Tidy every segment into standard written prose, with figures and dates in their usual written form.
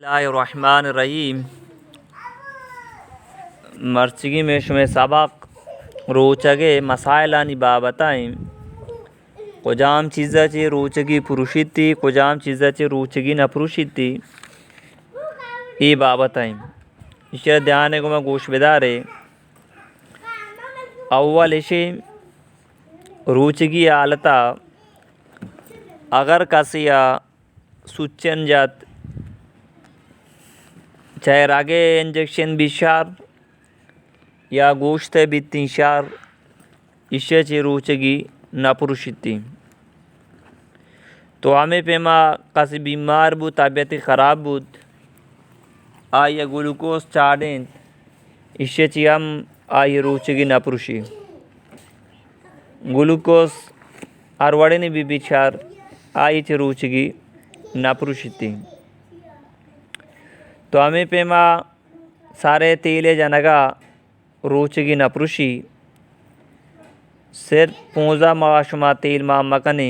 बिस्मिल्लाहिर्रहमानिर्रहीम। मर्चिगी में शुमे सबक रोचगे मसाइलानी बाबताएं कुजाम चीज़ाची रोचगी पुरुषिती कुजाम चीज़ाची रोचगी न पुरुषिती ये बाबताएं इसे ध्यान को मैं गोश बेदारे अव्वल इसे रोचगी आलता अगर कसिया सुचन जात चाहे रागे इंजेक्शन बिशार या गोश्त बित्तिशार इशेची रोचगी नापुरुषिती। तो हमें पेमा कसी बीमार बुत तबीयत ख़राब बुत आया ग्लूकोज चाडें इशेची हम आय रोचगी नापुरुषी ग्लूकोज अरवड़े भी बिचार आई चे रोचगी नापुरुषिती। तो हमें पेमा सारे तेले जनगा रोचगी नपुरुषी सिर्फ पूजा माशुमा तेल माँ मकने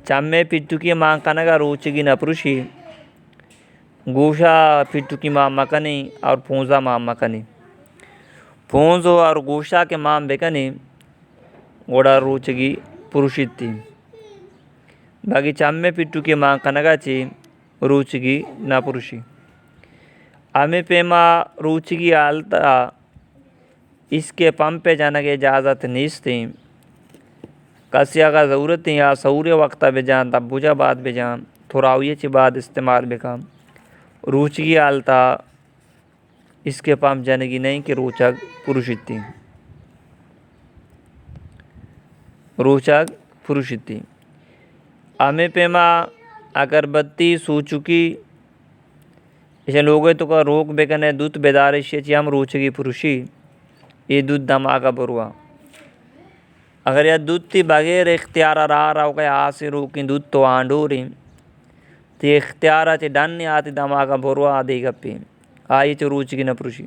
चम्मे पिट्टू की माँ कनगा रोचगी नपुरुषी गोशा पिट्टू की माँ मकने और पूजा माँ मकने पूंजो और गोशा के माँ बेकने गोड़ा रोचगी पुरुषिती बाकी चम्मे पिट्टू की माँ कनगा चे रोचगी नापुरुषी। हमें पेमा रोचगी आलता इसके पंप पे जाने की इजाज़त नहीं थी कसिया का ज़रूरत है या सऊरे वक्त बेजान तब बुझा बाद बेजान थोड़ा ये ची बाद इस्तेमाल बेकाम रोचगी आलता इसके पंप जाने की नहीं कि रोचक पुरुषिती रोचक पुरुषिती। हमें पेमा अगरबत्ती सूचुकी इसे लोगे तो का रोग बेकने दूध बेदार इसे हम रोचगी पुरुषी ये दूध दमागा बरुआ अगर यह दूध थी बगैर इख्तियार रहा हो गया आसे रोकी दूध तो आंडोरी ते इख्तियार चे डन नहीं आती दमागा बरुआ आदि गप्पी आई चे रोचगी न पुरुषी।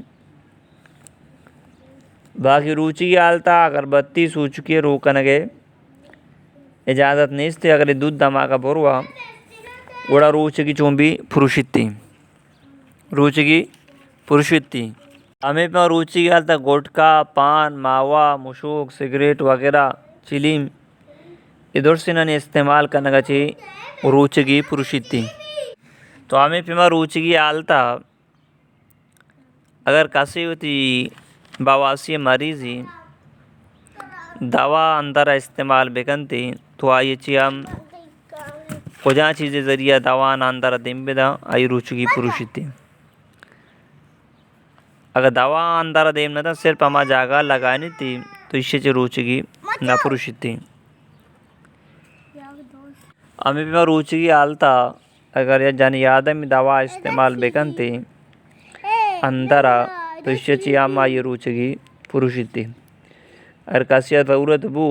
बाकी रोचगी आलता अगरबत्ती सूचुकी रोकने के इजाज़त नहीं थी अगर ये दूध दमागा बरुआ गोड़ा रोचगी चोंबी पुरुषिती रोचगी पुरुषिती। हमें पर रुचि आलता गुटखा पान मावा मुशोक सिगरेट वगैरह चिलीम इधर से ना इस्तेमाल करने का चाहिए रुचगी पुरुषिती। तो हमें पे रुचगी आलता अगर कसी होती बवासीर मरीज़ी दवा अंदर इस्तेमाल बेकनती तो आई ची हम कुजा चीज़ें ज़रिया दवा ना अंदर दिन बेदा आई रुचगी पुरुषिती। अगर दवा अंदर देम न था सिर्फ हमारा जागा लगानी थी तो इससे रुचगी न पुरुषिती। हमें भी रुचगी आलता अगर यह जन याद में दवा इस्तेमाल बेकन थी अंदर तो इससे हम ये रुचगी पुरुषिती। अगर कसिया ज़रूरत बू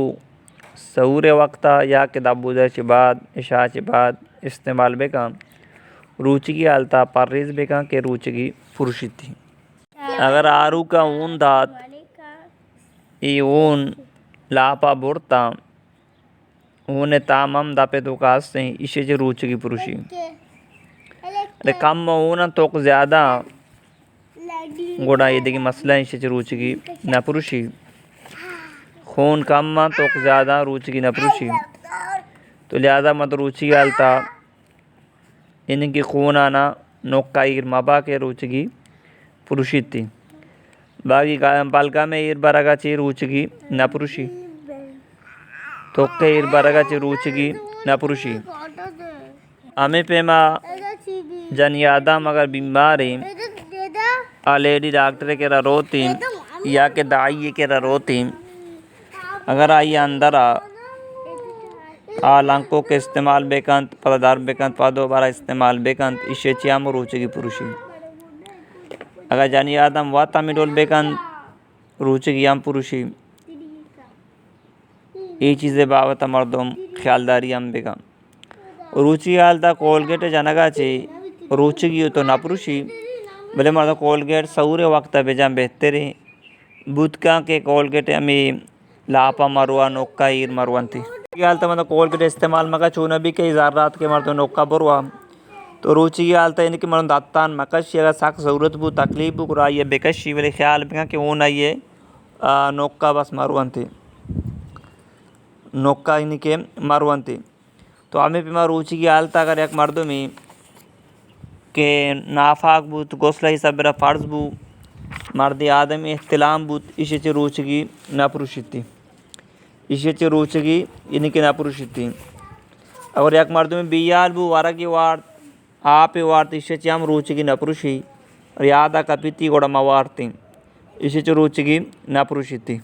सऊरे वक्त या के दबूजा के बाद इशा के बाद इस्तेमाल बेका रुचगी आलता परहेज बेका के रुचगी पुरुषिती। अगर आरू का ऊन दात ये ऊन लापा बुरता ऊन तामम दापे तो कास से इसे जो रुचगी पुरुषी अरे कम ऊन तो ज़्यादा गोड़ा ये देखिए मसला इसे जो रुचगी न पुरुषी खून कम तो ज़्यादा रुचगी न पुरुषी। तो लिहाजा मत रुचि आलता इनकी खून आना नौका ईर मबा के रुचगी पुरुषिती। बाकी बालका में ईर बरगा ची रुचगी न पुरुषी तो के ईर बरगा ची रुचगी न पुरुषी। हमें पेमा जन यादा मगर बीमारी लेडी डॉक्टर के रोती या के दाई के रोती अगर आई अंदर लंकों के इस्तेमाल बेकंत पदार बेकंत पादो बारा इस्तेमाल बेकंत इसे चियाम रुचगी पुरुषी। अगर जानी आदम वाता मिडोल बेकंत रुचगी हम पुरुषी ये चीज़ें बाबत मर्दम ख्यालदारी हम बेकम रुचि आलता कोलगेट जनगा चे रुचगी हो तो ना पुरुषी भले मर्द कोलगेट सऊरे वक्त बेजाम बेहतर बुतका के कोलगेट हमें लापा मरुआ नौका ईर मरुअंती हालत मतलब कोलगेट इस्तेमाल मगा चूना भी कई ज़ारात के मर्द नौका बरुआ तो रुचि आलता इनके मन दातान मकश अगर साक ज़रूरत बु तकलीफ बु कुरा ये बेकशी वाले ख्याल बिका कि वो ना ये नौका बस मारुवंती नौका इनके मारुवंती तो हमें पिमा रुचि की आलता अगर एक मर्दमी के नाफाक बुत गोसला हिसाब बेरा फ़र्ज बु मर्दी आदम इख्तिलाम बुत इसे रुचि की नापुरुषिती इसे रुचि की इनके नापुरुषिती अगर एक मर्दमी बियाल बु वारा की वार आप वार्ती इसे हम रुचि की नपुरुषी और यादा कपिती गोड़ा मवारती इसे रुचि की नापुरुषिती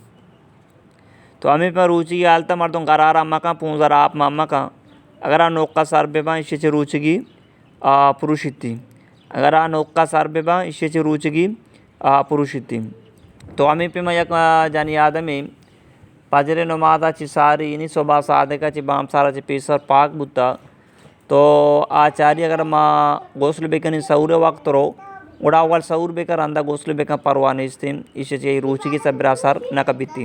तो हमें पर रुचि की आलता मर्दों करारा अम्मा का पूंजर आप मामा का अगर आ नौका सर बेबा इसे रुचि की पुरुषिती अगर आ नौका सर बेबा इसे रुचि की पुरुषिती तो हमें पे मैं जानी आदमी पजरे नमादा ची सारी इन्हीं सोबा सादे का ची बाम सारा ची पेसर पाक बुता तो आचार्य अगर माँ गोसल बेकनी सौर वक्त रो उड़ा वाल सौर बेकर अंदा गोसल बेका परवाने इस्तीम इसे चाहिए रुचि की सब असर न कपीती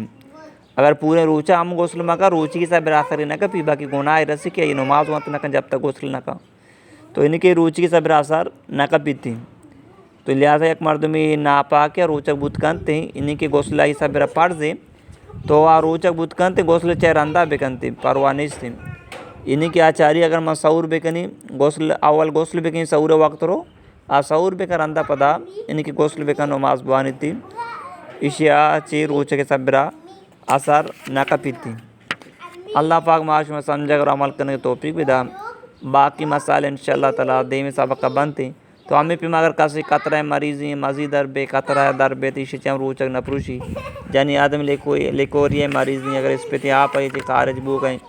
अगर पूरे रुचा हम गोसल मका रुचि की सब असर न कपी बाकी गुनाह रसी के ये नमाज वत न जब तक गोसल न का तो इनके रुचि की सब असर न कपीती तो लिहाजा एक मर्द में ना पा के रोचक बुतकनते इनके गोसला ही सब पढ़ दे तो आ रोचक बुतकनते गोसल चेहर अंदा बेकनते परवाने इस्तीम इन्हीं के आचार्य अगर मैं सौर बेकनी गोसल अव्वल गोसल बेकनी सौर वक्त रो आ सौर बेकर अंदा पदा इनकी गोसल बेका नमाज बानी थी इशिया ची रोचे के सबरा असर नाकपी थी अल्लाह पाक माश में समझ और अमल करने की तौफीक भी दा बाकी मसाले इंशाअल्लाह ताला दे में सबक का बनते तो हमें पिमा अगर कासी कतरा मरीज़ी मजी दरबे कतरा दरबे तो इसे हम रोचक नपरुशी जानी आदम लेकोरिए मरीज़ी अगर इस पे आप आई कारज बू गए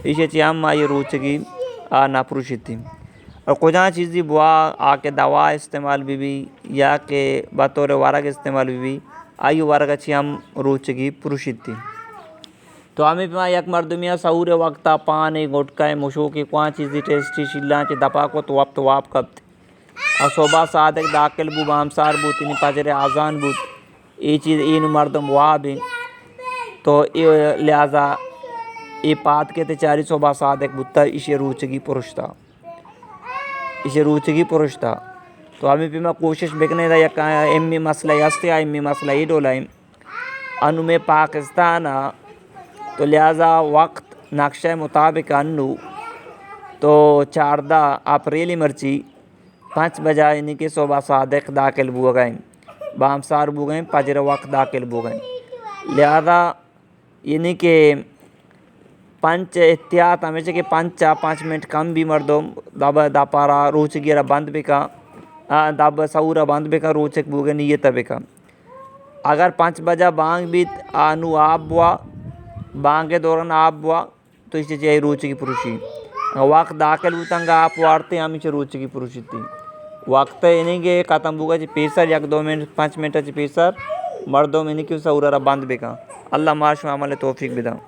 इसे हम ये रुचि नापुरुषी थी और कुछ चीज़ी बुआ आके दवा इस्तेमाल भी या के बतौर वारा के इस्तेमाल भी आयु वारा का हम रुचि की पुरुषी थी तो हमें एक मर्दमिया सऊर वक्त पान गुटका मुशो की कुआ चीज़ी टेस्टी शिल्ला चे दपा को तो वाप कब और शोभा सादक दाखिल बू बामसार बू तीन पजरे आज़ान बूत ये चीज़ इन मर्दम वाह भी तो लिहाजा ये पात के चारी शोभा सादक बुत्ता इसे रुचि की पुरुष था इसे रुचि की पुरुष था तो हमें भी मैं कोशिश बेकने था एम मसला हस्ते एम मसला ये डोलाइम अनु में पाकिस्तान तो लिहाजा वक्त नक्शा मुताबिक अनु तो 14 अप्रैल मर्ची 5 बजा इन्हीं के शोभा सादक दाखिल बू गए बामसार बू गए पजर वक्त दाखिल बू गए लिहाजा इन्हीं के पंच एहतियात हमेशा के 5 मिनट कम भी मर्दों दब दापारा रोचक गिरा बंद बेका दब सऊरा बंद बेका रोचक बूगे नीयत बेका अगर 5 बजा बांग भी आनु आप बुआ बांग के दौरान आप बुआ तो इसे चाहिए रुचि की पुरुषी वक्त दाखिल बूतंगा आप वारते हम इसे रुचि की पुरुषी थी वक्त इन्हीं के खत्म बुगा पेसर 1-2 मिनट 5 मिनट पेसर मर्दों में इन्हीं की सऊरा बंद बेका अल्लाह माश में अमल तौफीक बिदा।